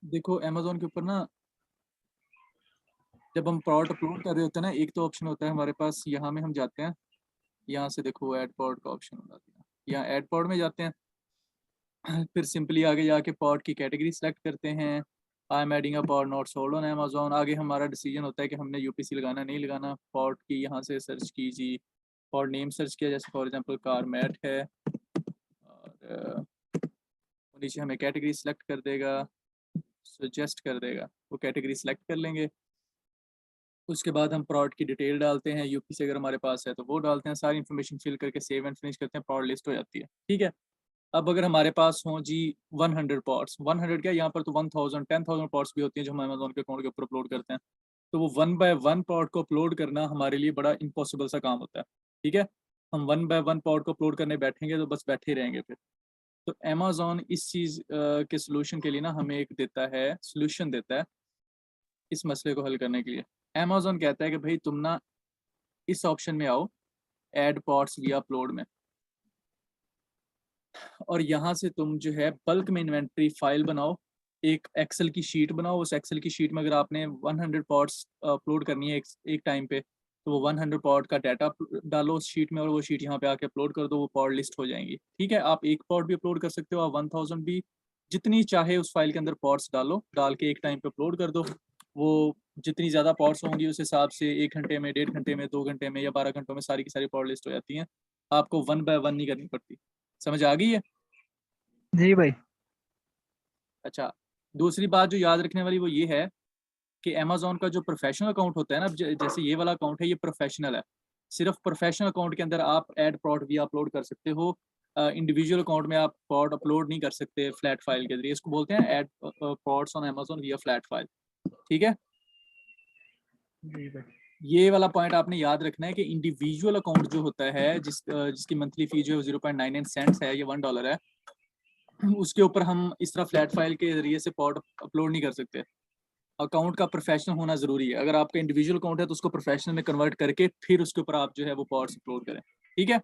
देखो अमेजोन के ऊपर ना जब हम प्रोडक्ट अपलोड कर रहे होते हैं ना, एक तो ऑप्शन होता है हमारे पास, यहाँ में हम जाते हैं, यहाँ से देखो ऐड पॉड का ऑप्शन होता है, यहाँ ऐड पॉड में जाते हैं। फिर सिंपली आगे जाके पॉड की कैटेगरी सेलेक्ट करते हैं। I am adding a pod not sold on Amazon. आगे हमारा डिसीजन होता है कि हमने यूपीसी लगाना नहीं लगाना। पॉड की यहाँ से सर्च कीजिए, पॉड नेम सर्च किया, जैसे फॉर एग्जांपल कार मैट है, और नीचे हमें कैटेगरी सेलेक्ट कर देगा, सजेस्ट कर देगा, वो कैटेगरी सेलेक्ट कर लेंगे। उसके बाद हम प्रोडक्ट की डिटेल डालते हैं, यूपी से अगर हमारे पास है तो वो डालते हैं, सारी इन्फॉर्मेशन फिल करके सेव एंड फिनिश करते हैं, प्रोडक्ट लिस्ट हो जाती है। ठीक है। अब अगर हमारे पास हो जी 100 पॉट्स, 100 क्या, यहाँ पर तो 1000 10,000 पॉट्स भी होती हैं जो हम अमेजोन के अकाउंट के ऊपर अपलोड करते हैं, तो वो 1 बाय 1 पॉट को अपलोड करना हमारे लिए बड़ा इम्पॉसिबल सा काम होता है। ठीक है। हम 1 बाय 1 पॉट को अपलोड करने बैठेंगे तो बस बैठे रहेंगे फिर। तो अमेजोन इस चीज़ के सोल्यूशन के लिए ना हमें एक देता है, सोल्यूशन देता है इस मसले को हल करने के लिए। अमेजोन कहता है कि भाई तुम ना इस ऑप्शन में आओ, ऐड पॉट्स विया अपलोड में, और यहाँ से तुम जो है बल्क में इन्वेंट्री फाइल बनाओ, एक एक्सेल की शीट बनाओ। उस एक्सेल की शीट में अगर आपने 100 पॉट्स अपलोड करनी है एक टाइम पे, तो वो 100 पॉट का डाटा डालो उस शीट में, और वो शीट यहाँ पे आके अपलोड कर दो, वो पॉट लिस्ट हो जाएंगी। ठीक है। आप एक पॉट भी अपलोड कर सकते हो, आप 1000 भी, जितनी चाहे उस फाइल के अंदर पॉट्स डालो, डाल के एक टाइम पे अपलोड कर दो। वो जितनी ज़्यादा पॉट्स होंगी उस हिसाब से 1 घंटे में, 1.5 घंटे में, 2 घंटे में या 12 घंटों में सारी की सारी पॉट लिस्ट हो जाती हैं। आपको 1 बाय 1 नहीं करनी पड़ती। समझ आ गई है? जी भाई। अच्छा, दूसरी बात जो याद रखने वाली वो ये है कि अमेजोन का जो प्रोफेशनल अकाउंट होता है ना, जैसे ये वाला अकाउंट है, ये प्रोफेशनल है। सिर्फ प्रोफेशनल अकाउंट के अंदर आप ऐड प्रोड भी अपलोड कर सकते हो। इंडिविजुअल अकाउंट में आप प्रोड अपलोड नहीं कर सकते फ्लैट फाइल के जरिए। इसको बोलते हैं ऐड प्रोड्स ऑन अमेजोन विया फ्लैट फाइल। ठीक है। जी भाई। ये वाला पॉइंट आपने याद रखना है कि इंडिविजुअल अकाउंट जो होता है, जिसकी मंथली फी जो है 0.99 सेंट्स है, ये $1 है, उसके ऊपर हम इस तरह फ्लैट फाइल के जरिए से पॉड अपलोड नहीं कर सकते। अकाउंट का प्रोफेशनल होना जरूरी है। अगर आपका इंडिविजुअल अकाउंट है तो उसको प्रोफेशनल में कन्वर्ट करके फिर उसके ऊपर आप जो है वो पॉड्स अपलोड करें। ठीक है।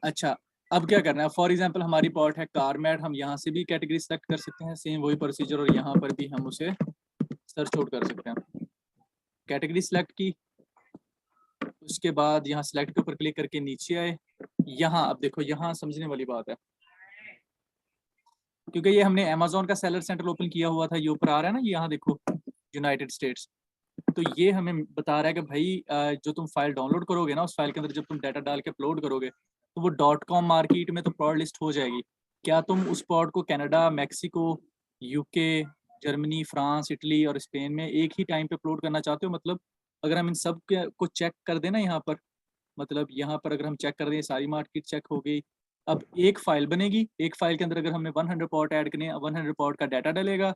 अच्छा, अब क्या करना है, फॉर एग्जांपल हमारी पॉट है कार मैट, हम यहाँ से भी कैटेगरी सेलेक्ट कर सकते हैं, सेम वही प्रोसीजर, और यहाँ पर भी हम उसे सर्च आउट कर सकते हैं। कैटेगरी सेलेक्ट की, उसके बाद यहाँ सेलेक्ट के ऊपर क्लिक करके नीचे आए। यहाँ अब देखो, यहाँ समझने वाली बात है, क्योंकि ये हमने अमेजोन का सेलर सेंटर ओपन किया हुआ था, ये ऊपर आ रहा है ना, यहाँ देखो यूनाइटेड स्टेट्स। तो ये हमें बता रहा है कि भाई जो तुम फाइल डाउनलोड करोगे ना, उस फाइल के अंदर जब तुम डाटा डाल के अपलोड करोगे तो वो .com मार्केट में तो प्रोड लिस्ट हो जाएगी। क्या तुम उस प्रोड को Canada, Mexico, UK, Germany, France, Italy और स्पेन में एक ही टाइम पे अपलोड करना चाहते हो? मतलब अगर हम इन सब को चेक कर देना यहाँ पर, मतलब यहाँ पर अगर हम चेक कर दें, सारी मार्केट चेक हो गई। अब एक फाइल बनेगी, एक फाइल के अंदर अगर हमने 100 पॉट ऐड करने, 100 पॉट का डाटा डलेगा,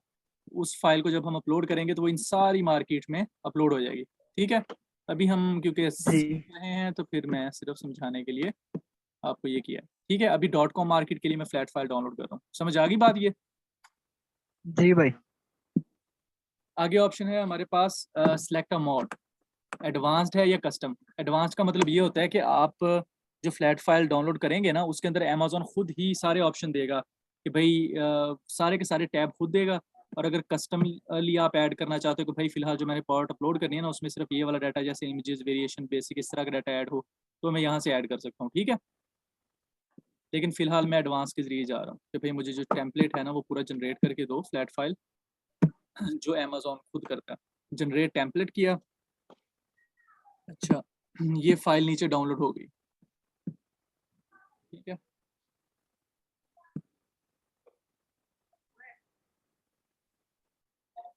उस फाइल को जब हम अपलोड करेंगे तो वो इन सारी मार्केट में अपलोड हो जाएगी। ठीक है। अभी हम क्योंकि जी। सीख रहे हैं तो फिर मैं सिर्फ समझाने के लिए आपको ये किया है। ठीक है। अभी .com मार्केट के लिए मैं फ्लैट फाइल डाउनलोड कर रहा हूँ। समझ आ गई बात ये? जी भाई। आगे ऑप्शन है हमारे पास सिलेक्ट अ मोड, एडवांस्ड है या कस्टम। एडवांस्ड का मतलब ये होता है कि आप जो फ्लैट फाइल डाउनलोड करेंगे ना, उसके अंदर अमेजोन खुद ही सारे ऑप्शन देगा कि भाई सारे के सारे टैब खुद देगा। और अगर कस्टमली आप ऐड करना चाहते हो कि भाई फिलहाल जो मैंने पार्ट अपलोड करनी है ना, उसमें सिर्फ ये वाला डाटा, जैसे इमेजेस, वेरिएशन, बेसिक, इस तरह का डाटा ऐड हो, तो मैं यहाँ से ऐड कर सकता हूँ। ठीक है। लेकिन फिलहाल मैं एडवांस के जरिए जा रहा हूँ कि भाई मुझे जो टेम्पलेट है ना वो पूरा जनरेट करके दो, फ्लैट फाइल जो अमेजोन खुद करता है। जनरेट टेम्पलेट किया। अच्छा, ये फाइल नीचे डाउनलोड हो गई। ठीक है।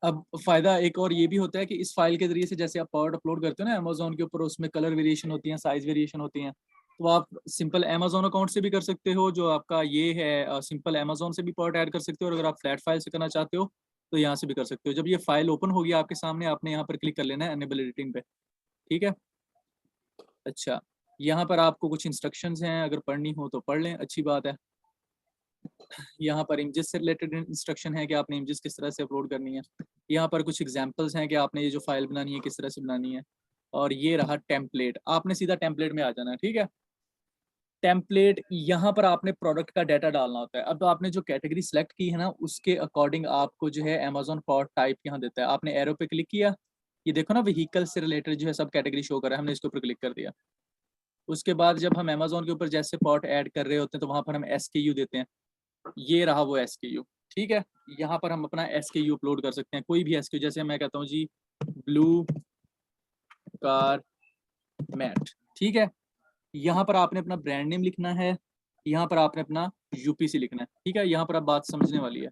अब फायदा एक और ये भी होता है कि इस फाइल के जरिए से जैसे आप पावर्ड अपलोड करते हो ना अमेजोन के ऊपर, उसमें कलर वेरिएशन होती है, साइज वेरिएशन होती है, तो आप सिंपल अमेजोन अकाउंट से भी कर सकते हो, जो आपका ये है सिंपल अमेजोन से भी पावर्ड ऐड कर सकते हो, और अगर आप फ्लैट फाइल से करना चाहते हो तो यहाँ से भी कर सकते हो। जब ये फाइल ओपन होगी आपके सामने, आपने यहाँ पर क्लिक कर लेना है एनेबल एडिटिंग पे। ठीक है। अच्छा, यहाँ पर आपको कुछ इंस्ट्रक्शंस हैं, अगर पढ़नी हो तो पढ़ लें, अच्छी बात है। यहाँ पर इमेजेस से रिलेटेड इंस्ट्रक्शन है कि आपने इमेजेस किस तरह से अपलोड करनी है। यहाँ पर कुछ एग्जांपल्स हैं कि आपने ये जो फाइल बनानी है किस तरह से बनानी है। और ये रहा टेम्पलेट, आपने सीधा टेम्पलेट में आ जाना है। ठीक है। टेम्पलेट, यहाँ पर आपने प्रोडक्ट का डाटा डालना होता है। अब आपने जो कैटेगरी सेलेक्ट की है ना, उसके अकॉर्डिंग आपको जो है अमेजोन पॉड टाइप यहाँ देता है। आपने एरो पे क्लिक किया, ये देखो ना व्हीकल से रिलेटेड जो है सब कैटेगरी शो कर रहा है, हमने इसके ऊपर क्लिक कर दिया। उसके बाद जब हम अमेजोन के ऊपर जैसे पॉट ऐड कर रहे होते हैं तो वहाँ पर हम SKU देते हैं, ये रहा वो SKU, ठीक है। यहाँ पर हम अपना SKU अपलोड कर सकते हैं, कोई भी SKU, जैसे मैं कहता हूँ जी ब्लू कार मैट, ठीक है। यहाँ पर आपने अपना ब्रांड नेम लिखना है, यहाँ पर आपने अपना UPC लिखना है, ठीक है। यहाँ पर आप बात समझने वाली है।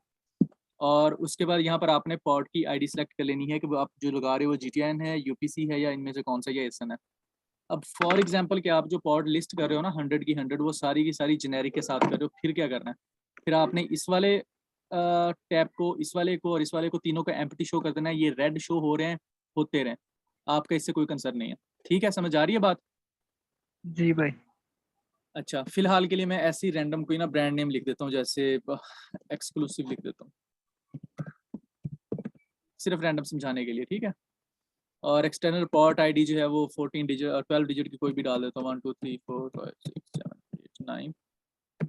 और उसके बाद यहाँ पर आपने पॉट की ID सेलेक्ट कर लेनी है कि आप जो लगा रहे हो GTN है, UPC है, या इनमें से कौन सा या ASN है। अब फॉर एग्जाम्पल कि आप जो पॉड लिस्ट कर रहे हो ना 100 की 100, वो सारी की सारी जेनेरिक के साथ कर रहे हो, फिर क्या करना है, फिर आपने इस वाले टैब को, इस वाले को और इस वाले को, तीनों को एम्प्टी शो कर देना है। ये रेड शो हो रहे हैं, होते रहे, आपका इससे कोई कंसर्न नहीं है, ठीक है। समझ आ रही है बात? जी भाई। अच्छा, फिलहाल के लिए मैं ऐसे ही रैंडम कोई ना ब्रांड नेम लिख देता हूँ, जैसे एक्सक्लूसिव लिख देता हूँ, सिर्फ रैंडम समझाने के लिए, ठीक है। और एक्सटर्नल पॉट ID जो है वो 14 डिजिट और 12 डिजिट की कोई भी डाल देता हूँ, 1 2 3 4 5 6 7 8 9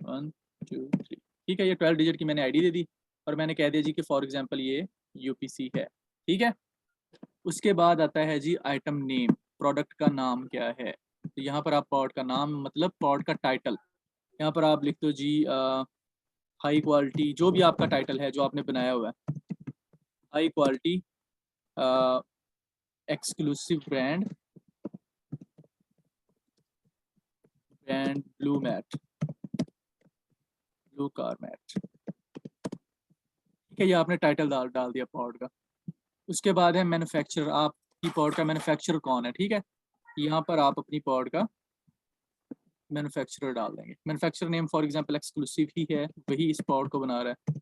1 2 3, ठीक है। ये 12 डिजिट की मैंने ID दे दी और मैंने कह दिया जी कि फॉर एग्जांपल ये UPC है, ठीक है। उसके बाद आता है जी आइटम नेम, प्रोडक्ट का नाम क्या है। तो यहाँ पर आप पॉड का नाम मतलब पॉड का टाइटल, यहाँ पर आप लिख दो जी हाई क्वालिटी, जो भी आपका टाइटल है जो आपने बनाया हुआ है, high quality exclusive brand brand blue mat, blue car mat, ठीक है। ये आपने टाइटल डाल दिया पॉड का। उसके बाद है मैन्युफैक्चरर, आपकी पॉड का मैन्युफैक्चरर कौन है, ठीक है। यहाँ पर आप अपनी पॉड का मैन्युफैक्चरर डाल देंगे। Manufacturer name for example exclusive ही है, वही इस पॉड को बना रहा है,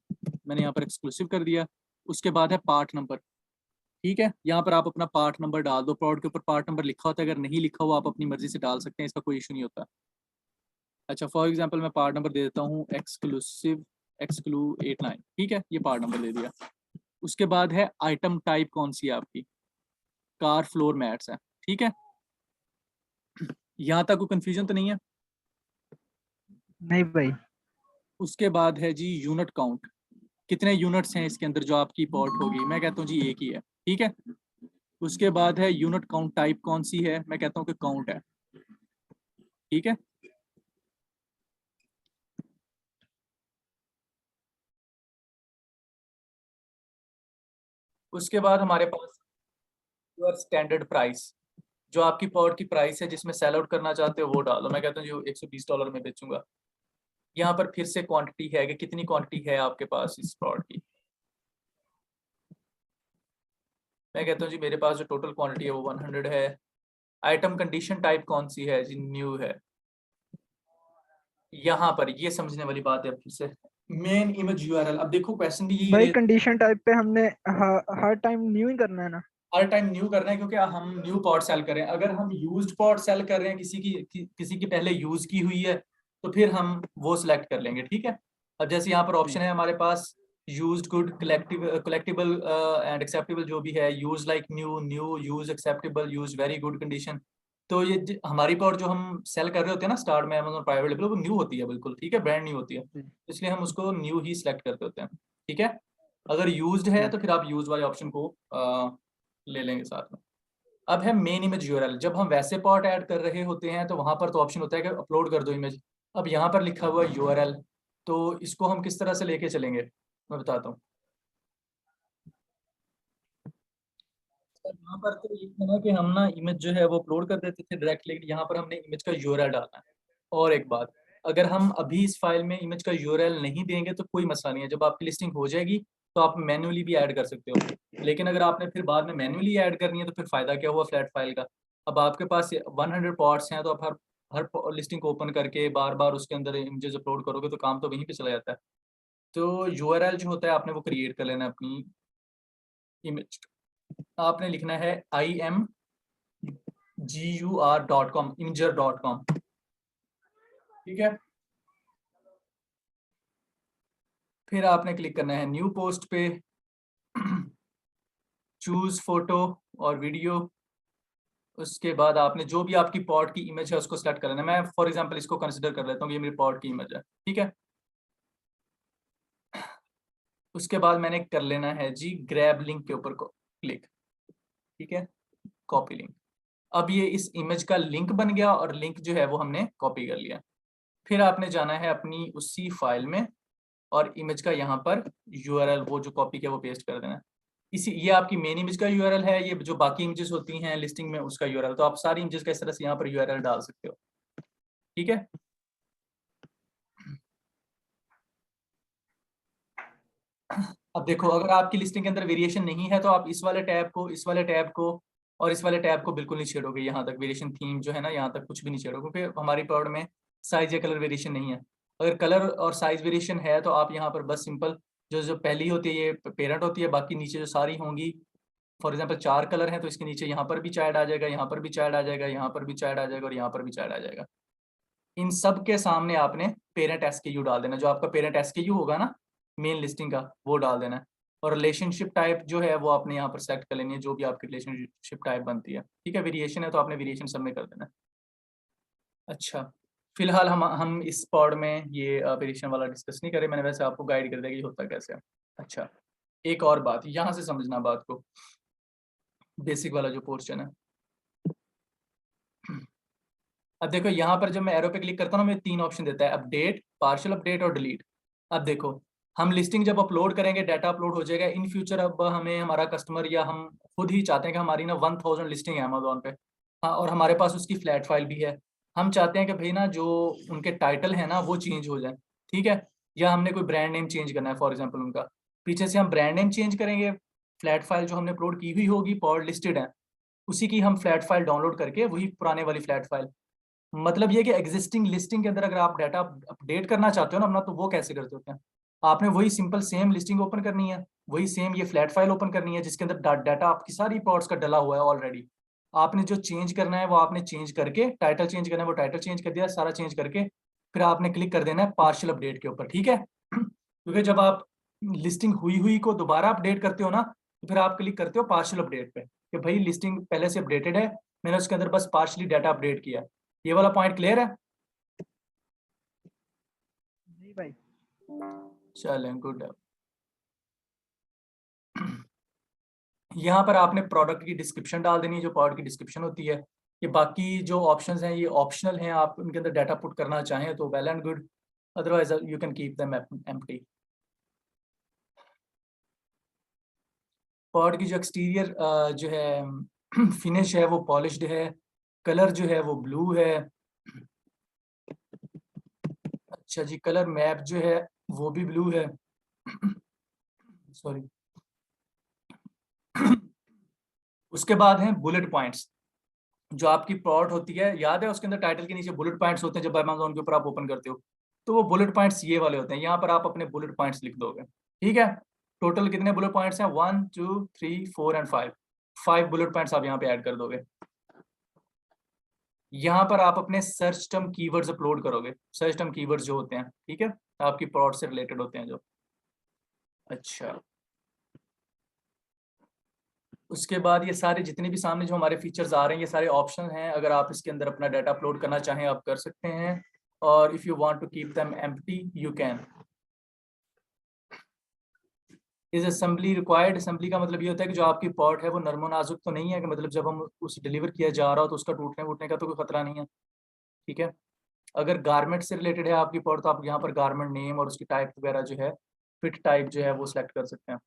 मैंने यहाँ पर एक्सक्लूसिव कर दिया। उसके बाद है पार्ट नंबर, ठीक है। यहाँ पर आप अपना पार्ट नंबर डाल दो, पॉड के ऊपर पार्ट नंबर लिखा होता है, अगर नहीं लिखा हुआ आप अपनी मर्जी से डाल सकते हैं, इसका कोई इशू नहीं होता। अच्छा, फॉर एग्जांपल मैं पार्ट नंबर दे देता हूँ एक्सक्लूसिव एक्सक्लू 89, ठीक है, ये पार्ट नंबर दे दिया। उसके बाद है आइटम टाइप कौन सी है आपकी, कार फ्लोर मैट्स है, ठीक है। यहाँ तक कोई कंफ्यूजन तो नहीं है? नहीं भाई। उसके बाद है जी यूनिट काउंट, कितने यूनिट्स हैं इसके अंदर जो आपकी पॉट होगी, मैं कहता हूँ जी एक ही है, ठीक है। उसके बाद है यूनिट काउंट टाइप कौन सी है, मैं कहता हूँ कि काउंट है, ठीक है। उसके बाद हमारे पास योर स्टैंडर्ड प्राइस, जो आपकी पॉट की प्राइस है जिसमें सेल आउट करना चाहते हो वो डालो। मैं कहता हूँ जो $120 में बेचूंगा। यहाँ पर फिर से क्वांटिटी है कि कितनी क्वांटिटी है आपके पास इस प्रोडक्ट की। मैं कहता हूँ जी मेरे पास जो टोटल क्वांटिटी है वो 100 है। आइटम कंडीशन टाइप कौन सी है जी, न्यू है। यहाँ पर ये समझने वाली बात है। अब फिर से मेन इमेज URL, अब देखो क्वेश्चन भी यही भाई रहे, कंडीशन टाइप पे हमने हर टाइम न्यू ही करना है ना? हर टाइम न्यू करना है क्योंकि हम न्यू पॉट सेल कर रहे हैं। अगर हम यूज्ड पॉट सेल कर रहे हैं किसी की पहले यूज की हुई है तो फिर हम वो सिलेक्ट कर लेंगे, ठीक है। अब जैसे यहाँ पर जी। ऑप्शन है हमारे पास used good collectible and acceptable, जो भी है, used like new, new, used acceptable, used very good condition. तो ये हमारी पॉट जो हम सेल कर रहे होते हैं ना स्टार्ट में अमेज़न प्राइवेट लेबल, वो न्यू होती है बिल्कुल, ठीक है, ब्रांड न्यू होती है, जी। इसलिए हम उसको न्यू ही सिलेक्ट करते होते हैं, ठीक है। अगर यूज्ड है जी। तो फिर आप यूज वाले ऑप्शन को ले लेंगे साथ में। अब है मेन इमेज URL, जब हम वैसे पॉट ऐड कर रहे होते हैं तो वहां पर तो ऑप्शन होता है कि अपलोड कर दो इमेज। अब यहाँ पर लिखा हुआ URL, तो इसको हम किस तरह से लेके चलेंगे मैं बताता हूँ। यहाँ पर तो ये है ना कि हम ना इमेज जो है वो अपलोड कर देते थे डायरेक्ट, लेकिन यहाँ पर हमने इमेज का URL डालना है। और एक बात, अगर हम अभी इस फाइल में इमेज का URL नहीं देंगे तो कोई मसला नहीं है, जब आपकी लिस्टिंग हो जाएगी तो आप मैन्युअली भी ऐड कर सकते हो। लेकिन अगर आपने फिर बाद में मैन्युअली ऐड करनी है तो फिर फायदा क्या हुआ फ्लैट फाइल का। अब आपके पास 100 पॉट्स हैं तो आप हर हर लिस्टिंग को ओपन करके बार बार उसके अंदर इमेजेस अपलोड करोगे तो काम तो वहीं पे चला जाता है। तो URL जो होता है आपने वो क्रिएट कर लेना है अपनी इमेज। आपने लिखना है imgur.com, imgur.com, ठीक है। फिर आपने क्लिक करना है न्यू पोस्ट पे, चूज फोटो और वीडियो, उसके बाद आपने जो भी आपकी पॉड की इमेज है उसको सेलेक्ट कर लेना। मैं फॉर एग्जांपल इसको कंसिडर कर लेता हूँ कि ये मेरी पॉड की इमेज है, ठीक है। उसके बाद मैंने कर लेना है जी ग्रैब लिंक के ऊपर क्लिक, ठीक है, कॉपी लिंक। अब ये इस इमेज का लिंक बन गया और लिंक जो है वो हमने कॉपी कर लिया। फिर आपने जाना है अपनी उसी फाइल में और इमेज का यहाँ पर यूआरएल वो जो कॉपी किया वो पेस्ट कर देना है। इसी ये आपकी मेन इमेज का यूआरएल है, ये जो बाकी इमेजेस होती हैं लिस्टिंग में उसका यूआरएल। तो आप सारी इमेजेस का इस तरह से यहाँ पर यूआरएल डाल सकते हो, ठीक है। अब देखो अगर आपकी लिस्टिंग के अंदर वेरिएशन नहीं है तो आप इस वाले टैब को, इस वाले टैब को और इस वाले टैब को बिल्कुल नहीं छेड़ोगे। यहाँ तक वेरिएशन थीम जो है ना, यहाँ तक कुछ भी नहीं छेड़ोगे क्योंकि हमारी प्रोड में साइज या कलर वेरिएशन नहीं है। अगर कलर और साइज वेरिएशन है तो आप यहाँ पर बस सिंपल जो जो पहली होती है ये पेरेंट होती है, बाकी नीचे जो सारी होंगी, फॉर एग्जाम्पल 4 कलर हैं तो इसके नीचे यहाँ पर भी चाइल्ड आ जाएगा, यहाँ पर भी चाइल्ड आ जाएगा, यहाँ पर भी चाइल्ड आ जाएगा और यहाँ पर भी चाइल्ड आ जाएगा। इन सब के सामने आपने पेरेंट एसकेयू डाल देना, जो आपका पेरेंट एसकेयू होगा ना मेन लिस्टिंग का, वो डाल देना है। और रिलेशनशिप टाइप जो है वो आपने यहाँ पर सेलेक्ट कर लेनी है, जो भी आपकी रिलेशनशिप टाइप बनती है, ठीक है। वेरिएशन है तो आपने वेरिएशन सब में कर देना है। अच्छा, फिलहाल हम इस पॉड में ये वेरिएशन वाला डिस्कस नहीं करें, मैंने वैसे आपको गाइड कर दिया कि होता कैसे है। अच्छा, एक और बात यहाँ से समझना बात को, बेसिक वाला जो पोर्शन है। अब देखो यहाँ पर जब मैं एरो पे क्लिक करता हूँ ना, मुझे 3 ऑप्शन देता है, अपडेट, पार्शियल अपडेट और डिलीट। अब देखो हम लिस्टिंग जब अपलोड करेंगे, डाटा अपलोड हो जाएगा इन फ्यूचर। अब हमें हमारा कस्टमर या हम खुद ही चाहते हैं कि हमारी ना 1000 लिस्टिंग है अमेजोन पे, हाँ, और हमारे पास उसकी फ्लैट फाइल भी है। हम चाहते हैं कि भाई ना जो उनके टाइटल है ना वो चेंज हो जाए, ठीक है। या हमने कोई ब्रांड नेम चेंज करना है फॉर एग्जाम्पल उनका, पीछे से हम ब्रांड नेम चेंज करेंगे, फ्लैट फाइल जो हमने अपलोड की हुई होगी पॉड लिस्टेड है उसी की हम फ्लैट फाइल डाउनलोड करके वही पुराने वाली फ्लैट फाइल, मतलब ये कि एग्जिस्टिंग लिस्टिंग के अंदर अगर आप डाटा अपडेट करना चाहते हो ना अपना, तो वो कैसे करते होते हैं। आपने वही सिंपल सेम लिस्टिंग ओपन करनी है, वही सेम ये फ्लैट फाइल ओपन करनी है जिसके अंदर डाटा आपकी सारी पॉड्स का डला हुआ है ऑलरेडी। आपने जो चेंज करना है वो आपने चेंज करके, टाइटल चेंज करना है वो टाइटल चेंज कर दिया, सारा चेंज करके फिर आपने क्लिक कर देना है पार्शियल अपडेट के ऊपर, ठीक है। क्योंकि जब आप लिस्टिंग हुई हुई को दोबारा अपडेट करते हो ना, तो फिर आप क्लिक करते हो पार्शियल अपडेट पे कि भाई लिस्टिंग पहले से अपडेटेड है, मैंने उसके अंदर बस पार्शियली डाटा अपडेट किया। ये वाला पॉइंट क्लियर है? जी भाई। चलें, गुड है। यहाँ पर आपने प्रोडक्ट की डिस्क्रिप्शन डाल देनी है, जो प्रोडक्ट की डिस्क्रिप्शन होती है। ये बाकी जो ऑप्शंस हैं ये ऑप्शनल हैं, आप उनके अंदर डाटा पुट करना चाहें तो well and good, otherwise you can keep them empty. Pod की जो एक्सटीरियर जो है फिनिश है वो पॉलिश्ड है, कलर जो है वो ब्लू है। अच्छा जी, कलर मैप जो है वो भी ब्लू है। सॉरी। उसके बाद हैं बुलेट पॉइंट्स, जो आपकी प्रोडक्ट होती है, याद है उसके अंदर टाइटल के नीचे बुलेट पॉइंट्स होते हैं जब अमेज़न के ऊपर आप ओपन करते हो, तो वो बुलेट पॉइंट्स ये वाले होते हैं। यहाँ पर आप अपने बुलेट पॉइंट्स लिख दोगे, ठीक है। टोटल कितने बुलेट पॉइंट्स हैं? 1 2 3 4 एंड 5, 5 बुलेट पॉइंट्स आप यहाँ पे ऐड कर दोगे। यहाँ पर आप अपने सर्च टर्म कीवर्ड्स अपलोड करोगे, सर्च टर्म कीवर्ड्स जो होते हैं, ठीक है, आपकी प्रोडक्ट से रिलेटेड होते हैं जो। अच्छा, उसके बाद ये सारे जितने भी सामने जो हमारे फीचर्स आ रहे हैं ये सारे ऑप्शन हैं, अगर आप इसके अंदर अपना डाटा अपलोड करना चाहें आप कर सकते हैं, और if you want to keep them empty you can. Is assembly required? Assembly का मतलब ये होता है कि जो आपकी पॉट है वो नरमो नाजुक तो नहीं है, कि मतलब जब हम उस डिलीवर किया जा रहा हो तो उसका टूटने वूटने का तो कोई खतरा नहीं है, ठीक है। अगर गारमेंट से रिलेटेड है आपकी पॉट तो आप यहाँ पर गारमेंट नेम और उसकी टाइप वगैरह जो है, फिट टाइप जो है वो सिलेक्ट कर सकते हैं।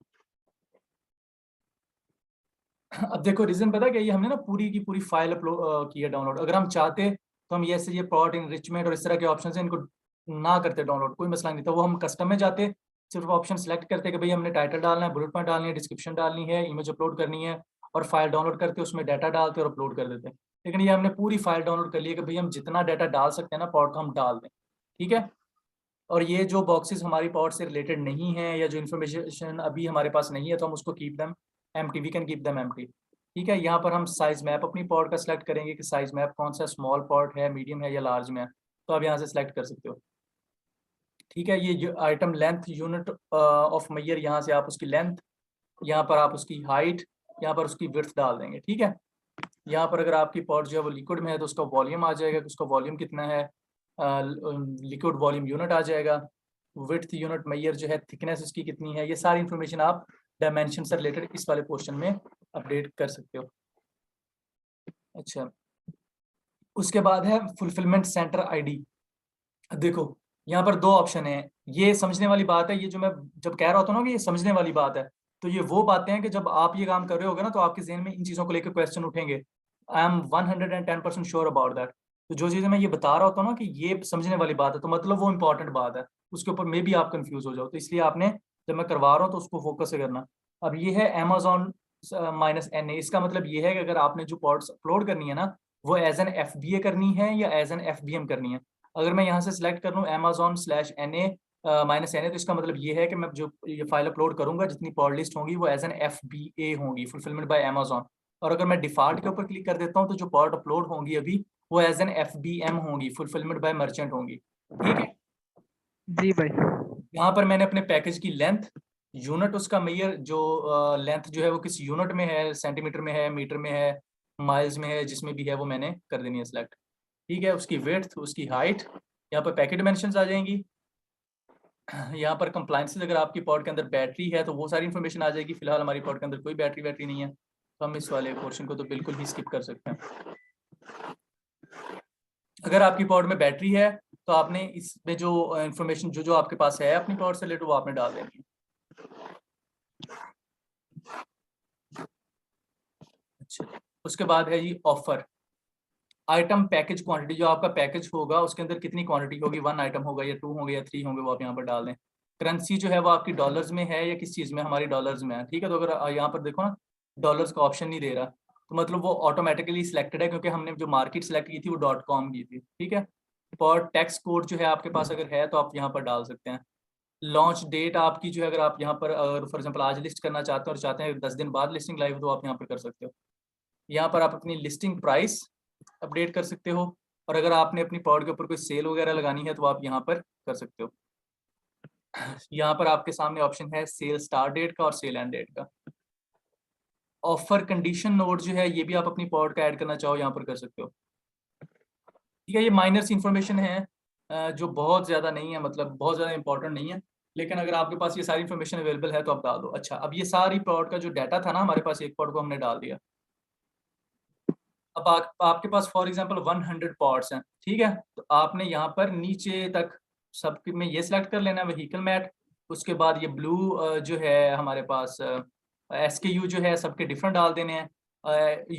अब देखो रीजन पता क्या, ये हमने ना पूरी की पूरी फाइल अपलोड की है डाउनलोड। अगर हम चाहते तो हम ये प्रोडक्ट इनरिचमेंट और इस तरह के ऑप्शन है इनको ना करते डाउनलोड, कोई मसला नहीं था। वो हम कस्टम में जाते, सिर्फ ऑप्शन सेलेक्ट करते कि भाई हमने टाइटल डालना है, बुलेट पॉइंट डालनी है, डिस्क्रिप्शन डालनी है, इमेज अपलोड करनी है, और फाइल डाउनलोड करके उसमें डाटा डालते और अपलोड कर देते। लेकिन ये हमने पूरी फाइल डाउनलोड कर ली है कि भाई हम जितना डाटा डाल सकते हैं ना पॉड का हम डाल दें, ठीक है। और ये जो बॉक्सेस हमारी पॉड से रिलेटेड नहीं है या जो इन्फॉर्मेशन अभी हमारे पास नहीं है तो हम उसको keep them empty, we can keep them empty, ठीक है। यहाँ पर हम साइज मैप अपनी पॉड का सिलेक्ट करेंगे कि साइज मैप कौन सा, स्मॉल पॉड है, मीडियम है या लार्ज में है, तो आप यहाँ से सिलेक्ट कर सकते हो, ठीक है। ये item length unit of Maihar, यहाँ से आप उसकी लेंथ, यहाँ पर आप उसकी हाइट, यहाँ पर उसकी विड्थ डाल देंगे, ठीक है। यहाँ पर अगर आपकी पॉट जो है वो लिक्विड में है तो उसका वॉल्यूम आ जाएगा कि उसका वॉल्यूम कितना है, लिक्विड वॉल्यूम यूनिट आ जाएगा, विड्थ यूनिट मेजर जो है, थिकनेस उसकी कितनी है, ये सारी इंफॉर्मेशन आप डायमेंशन से रिलेटेड इस वाले क्वेश्चन में अपडेट कर सकते हो। अच्छा, उसके बाद है फुलफिलमेंट सेंटर आईडी। देखो यहाँ पर दो ऑप्शन है, ये समझने वाली बात है, ये जो मैं जब कह रहा होता हूँ ना कि ये समझने वाली बात है, तो ये वो बातें हैं कि जब आप ये काम कर रहे होगे ना तो आपके जहन में इन चीजों को लेकर क्वेश्चन उठेंगे। I am 110% sure about that. तो जो चीजें मैं ये बता रहा होता हूँ ना कि ये समझने वाली बात है, तो मतलब वो इंपॉर्टेंट बात है, उसके ऊपर मे भी आप कंफ्यूज हो जाओ, तो इसलिए आपने जब मैं करवा रहा हूँ तो उसको फोकस से करना। अब ये है Amazon -NA, इसका मतलब ये है कि अगर आपने जो पॉड्स अपलोड करनी है ना वो एज एन FBA करनी है या एज एन FBM करनी है। अगर मैं यहाँ से सिलेक्ट कर लूँ Amazon/NA -NA, तो इसका मतलब ये है कि मैं जो ये फाइल अपलोड करूंगा जितनी पॉड लिस्ट होंगी वो एज एन FBA होंगी, फुलफिलमेंट बाय Amazon। और अगर मैं डिफॉल्ट के ऊपर क्लिक कर देता हूँ तो जो पॉड अपलोड होंगी अभी वो एज एन FBM होंगी, फुलफिलमेंट बाय मर्चेंट होंगी। ठीक है, जी भाई। यहाँ पर मैंने अपने पैकेज की लेंथ, यूनिट उसका मेजर जो लेंथ जो है वो किस यूनिट में है, सेंटीमीटर में है, मीटर में है, माइल्स में है, जिसमें भी है वो मैंने कर देनी है सिलेक्ट। ठीक है, उसकी विड्थ, उसकी हाइट, यहाँ पर पैकेट डिमेंशंस आ जाएंगी। यहाँ पर कंप्लायंसेस, अगर आपकी पॉड के अंदर बैटरी है तो वो सारी इन्फॉर्मेशन आ जाएगी। फिलहाल हमारी पॉड के अंदर कोई बैटरी नहीं है तो हम इस वाले पोर्शन को तो बिल्कुल ही स्किप कर सकते हैं। अगर आपकी पॉड में बैटरी है तो आपने इसमें जो इन्फॉर्मेशन जो जो आपके पास है अपनी पॉड से रिलेटेड वो आपने डाल देनी है। अच्छा, उसके बाद है जी ऑफर आइटम पैकेज क्वांटिटी। जो आपका पैकेज होगा उसके अंदर कितनी क्वांटिटी होगी, 1 आइटम होगा या 2 होंगे या 3 होंगे, वो आप यहाँ पर डाल दें। करेंसी जो है वो आपकी डॉलर्स में है या किस चीज़ में, हमारी डॉलर्स में है। ठीक है, तो अगर यहाँ पर देखो ना डॉलर्स का ऑप्शन नहीं दे रहा तो मतलब वो ऑटोमेटिकली सिलेक्टेड है, क्योंकि हमने जो मार्केट सेलेक्ट की थी वो .com की थी। ठीक है, और टैक्स कोड जो है आपके पास अगर है तो आप यहाँ पर डाल सकते हैं। लॉन्च डेट आपकी जो है, अगर आप यहाँ पर फॉर एग्जाम्पल आज लिस्ट करना चाहते हैं और चाहते हैं 10 दिन बाद लिस्टिंग लाइव, तो आप यहाँ पर कर सकते हो। यहाँ पर आप अपनी लिस्टिंग प्राइस अपडेट कर सकते हो, और अगर आपने अपनी पॉड के ऊपर कोई सेल वगैरह लगानी है तो आप यहाँ पर कर सकते हो। यहाँ पर आपके सामने ऑप्शन है सेल स्टार्ट डेट का और सेल एंड डेट का। ऑफर कंडीशन नोट जो है ये भी आप अपनी पॉड का ऐड करना चाहो यहाँ पर कर सकते हो। ठीक है, ये माइनर इन्फॉर्मेशन है जो बहुत ज़्यादा नहीं है, मतलब बहुत ज़्यादा इंपॉर्टेंट नहीं है, लेकिन अगर आपके पास ये सारी इन्फॉर्मेशन अवेलेबल है तो आप डाल दो। अच्छा, अब ये सारी पॉड का जो डाटा था ना हमारे पास, एक पॉड को हमने डाल दिया। अब आपके पास फॉर एग्जांपल 100 पॉड्स हैं। ठीक है, तो आपने यहाँ पर नीचे तक सब में ये सिलेक्ट कर लेना है व्हीकल मैट। उसके बाद ये ब्लू जो है हमारे पास SKU जो है सबके डिफरेंट डाल देने हैं,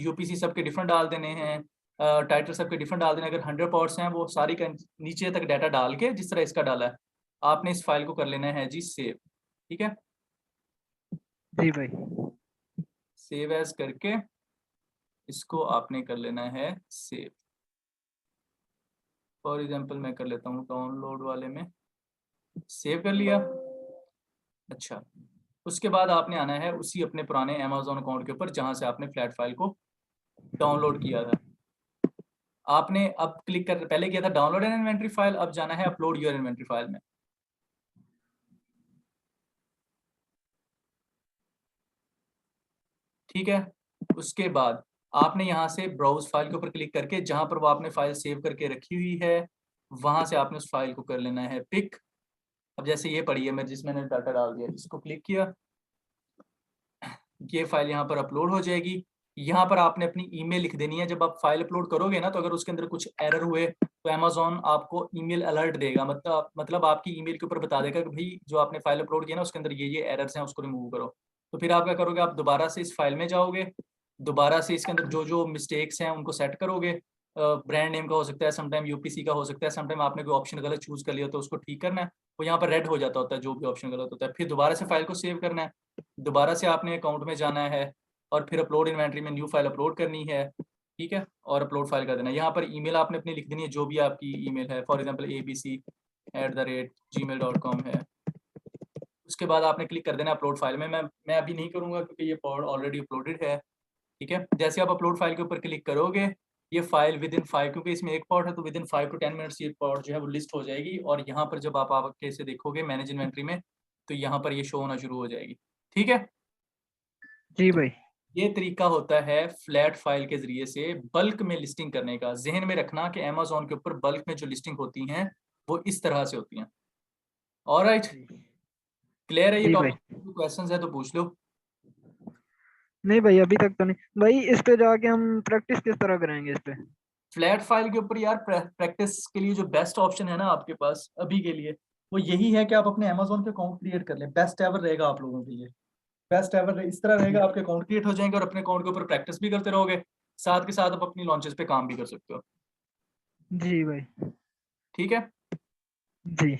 UPC सबके डिफरेंट डाल देने हैं, टाइटल सबके डिफरेंट डाल देने हैं। अगर 100 पॉड्स हैं वो सारी का नीचे तक डाटा डाल के जिस तरह इसका डाला है आपने इस फाइल को कर लेना है जी सेव। ठीक है, जी भाई। सेव एज करके इसको आपने कर लेना है सेव। फॉर एग्जांपल मैं कर लेता हूँ डाउनलोड वाले में, सेव कर लिया। अच्छा, उसके बाद आपने आना है उसी अपने पुराने Amazon अकाउंट के ऊपर जहां से आपने फ्लैट फाइल को डाउनलोड किया था। आपने अब क्लिक कर, पहले किया था डाउनलोड एन इन्वेंटरी फाइल, अब जाना है अपलोड योर इन्वेंटरी फाइल में। ठीक है, उसके बाद आपने यहाँ से ब्राउज फाइल के ऊपर क्लिक करके जहां पर वो आपने फाइल सेव करके रखी हुई है वहां से आपने उस फाइल को कर लेना है पिक। अब जैसे ये पड़ी है मैं जिसमें मैंने डाटा डाल दिया, इसको क्लिक किया, ये फाइल यहाँ पर अपलोड हो जाएगी। यहाँ पर आपने अपनी ईमेल लिख देनी है। जब आप फाइल अपलोड करोगे ना तो अगर उसके अंदर कुछ एरर हुए तो Amazon आपको ईमेल अलर्ट देगा, मतलब आपकी ईमेल के ऊपर बता देगा कि भाई जो आपने फाइल अपलोड किया ना उसके अंदर ये एरर्स हैं, उसको रिमूव करो। तो फिर आप क्या करोगे, आप दोबारा से इस फाइल में जाओगे, दोबारा से इसके अंदर जो जो मिस्टेक्स हैं उनको सेट करोगे। ब्रांड नेम का हो सकता है, समटाइम UPC का हो सकता है, समटाइम आपने कोई ऑप्शन गलत चूज कर लिया तो उसको ठीक करना है, वो यहाँ पर रेड हो जाता होता है जो भी ऑप्शन गलत होता है। फिर दोबारा से फाइल को सेव करना है, दोबारा से आपने अकाउंट में जाना है और फिर अपलोड इन्वेंटरी में न्यू फाइल अपलोड करनी है। ठीक है, और अपलोड फाइल कर देना है। यहाँ पर ईमेल आपने अपनी लिख देनी है जो भी आपकी ईमेल है, फॉर एग्जांपल abc@gmail.com है। उसके बाद आपने क्लिक कर देना अपलोड फाइल में। मैं अभी नहीं करूँगा क्योंकि ये पॉड ऑलरेडी अपलोडेड है। ठीक है, जैसे आप अपलोड फाइल के ऊपर क्लिक करोगे ये फाइल विद इन 5, क्योंकि इसमें एक पॉड है तो विद इन 5 to 10 मिनट्स ये पॉड जो है वो लिस्ट हो जाएगी, और यहाँ पर जब आप आके इसे देखोगे मैनेज इन्वेंटरी में तो यहाँ पर ये शो होना शुरू हो जाएगी। ठीक है, जी भाई। ये तरीका होता है फ्लैट फाइल के जरिए से बल्क में लिस्टिंग करने का। ज़हन में रखना कि अमेज़न के ऊपर बल्क में जो लिस्टिंग होती हैं, वो इस तरह से होती हैं। ऑलराइट, जी क्लियर है ये जी भाई। टॉपिक? कोई क्वेश्चंस है तो पूछ लो। नहीं भाई अभी तक तो नहीं भाई। इस पे जाके हम प्रैक्टिस किस तरह करेंगे इस पे? फ्लैट फाइल के ऊपर यार प्रैक्टिस के लिए जो बेस्ट ऑप्शन है ना आपके पास अभी के लिए, वो यही है कि आप अपने अमेज़न के अकाउंट क्रिएट कर लें। बेस्ट एवर रहेगा आप लोगों के लिए। बेस्ट एवर इस तरह रहेगा, जी आपके अकाउंट क्रिएट हो जाएंगे और अपने अकाउंट के ऊपर प्रैक्टिस भी करते रहोगे, साथ के साथ आप अपनी लॉन्चेस पे काम भी कर सकते हो। जी भाई। ठीक है। जी।